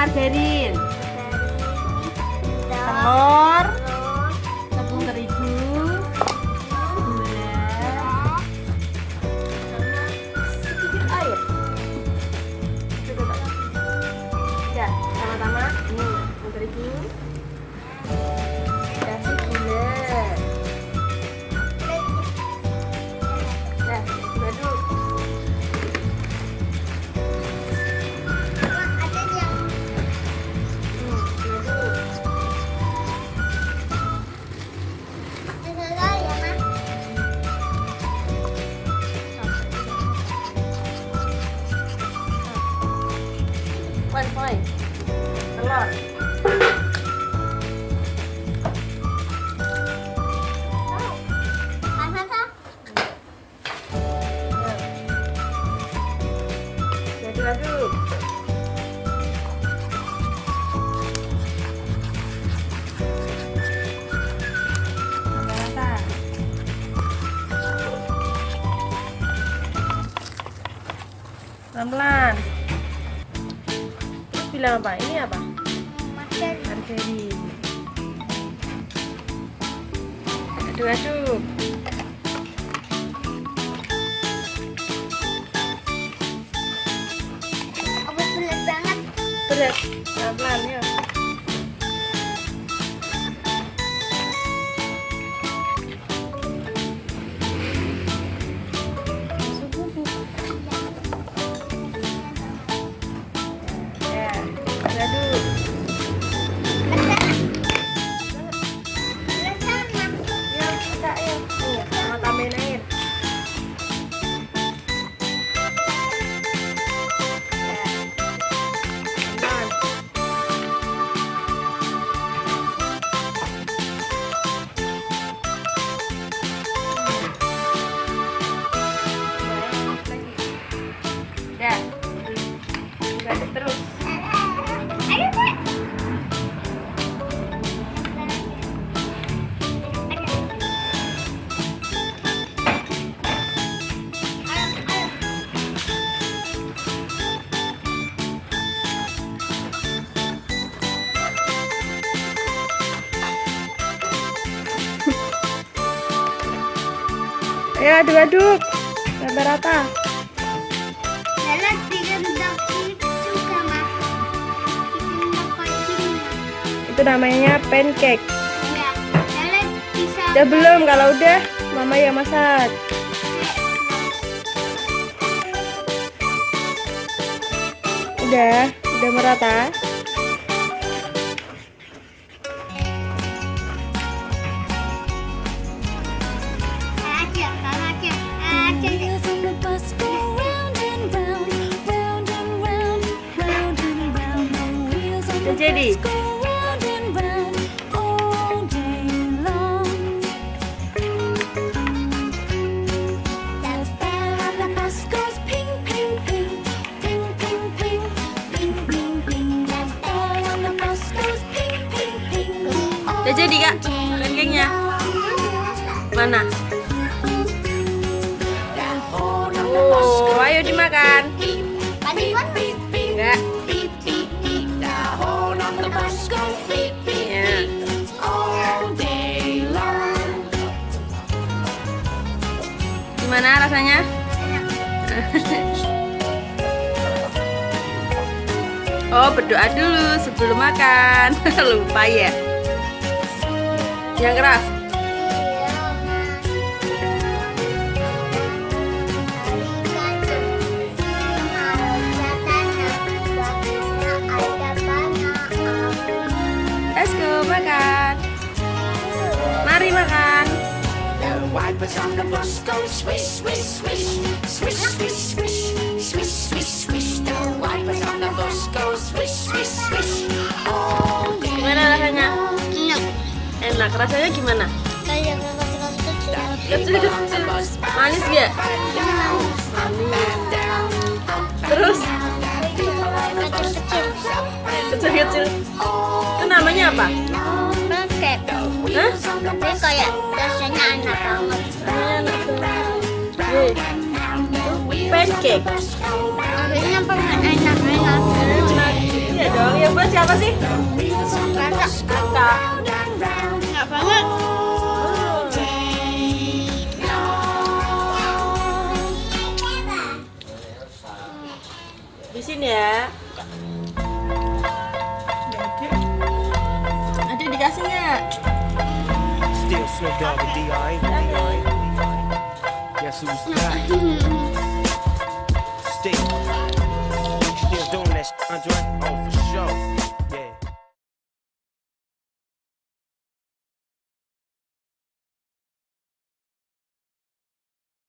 margarin, telur, tepung terigu, gula, sedikit air. Ya, sama-sama. Ini tepung terigu, kasih gula. Nah, aduk. Poin, telur. Aduk-aduk. Sampai rata. Pelan-pelan. Bilang apa? Ini apa? Margarin. Aduk-aduk. Berat banget. Berat. Pelan-pelan ya. Aduk. Ya, kita ya. Nih, sama tambahin air. Ya. Pelan. Ya. Aduk terus. Ayo aduk-aduk sampai rata. Lalu direndam juga, Mas. Direndam kayak gini. Itu namanya pancake. Ya, lalu bisa. Udah belum? Kalau udah, Mama yang masak. Udah merata. Udah jadi. Udah jadi Kak, pancake-nya. Mana? Oh, ayo dimakan. Enggak. Ya. Gimana rasanya? Oh, berdoa dulu sebelum makan. Lupa ya. Yang keras. Let's go makan. Mari makan. Wipers on the bus go swish, swish, swish, swish, swish, swish, swish, swish, swish. The wipers on the bus go swish, swish, swish. Oh, Gimana rasanya? Enak. Enak. Rasanya gimana? Kayak Kecil. Manis ya? Terus kecil-kecil. Itu namanya apa? Pancake. Hah? Tapi kayak rasanya enak banget. Enak banget. Pancake. Rasanya enak. Iya dong, ya buat siapa sih? Rasa Kakak. nggak banget. Di sini ya. Adik dikasih nggak? Still Snoop Dogg and D.I. Guess who's back?